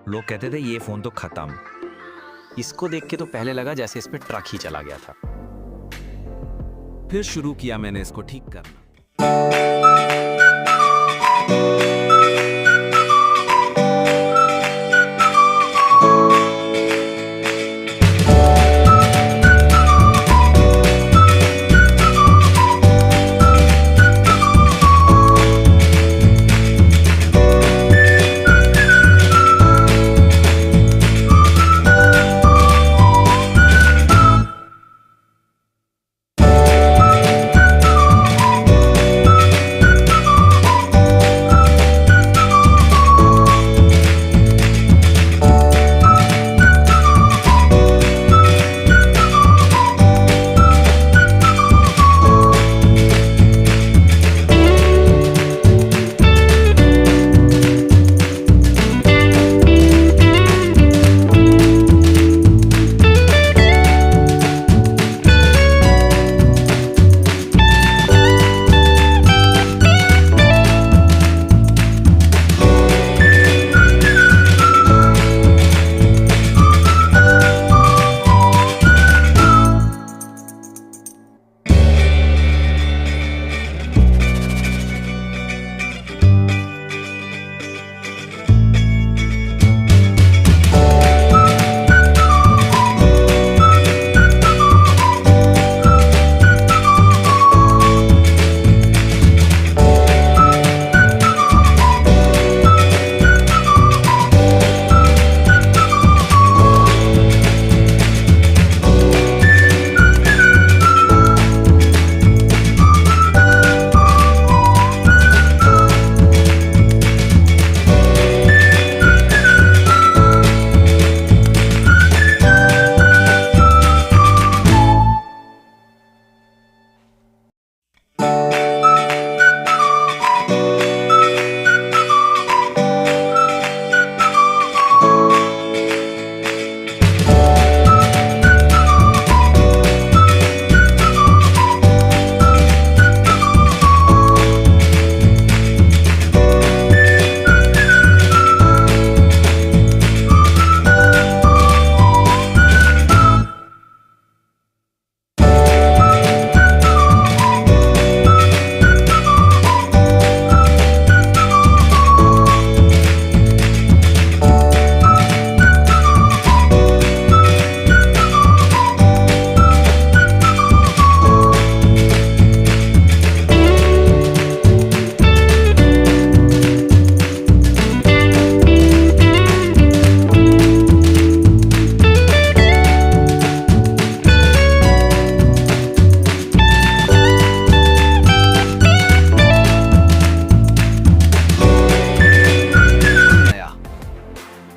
लोग कहते थे ये फोन तो खत्म। इसको देख के तो पहले लगा जैसे इस पे ट्रक ही चला गया था। फिर शुरू किया मैंने इसको ठीक करना।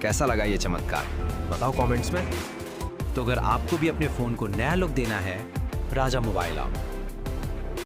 कैसा लगा ये चमत्कार, बताओ कमेंट्स में। तो अगर आपको भी अपने फोन को नया लुक देना है, राजा मोबाइल आओ।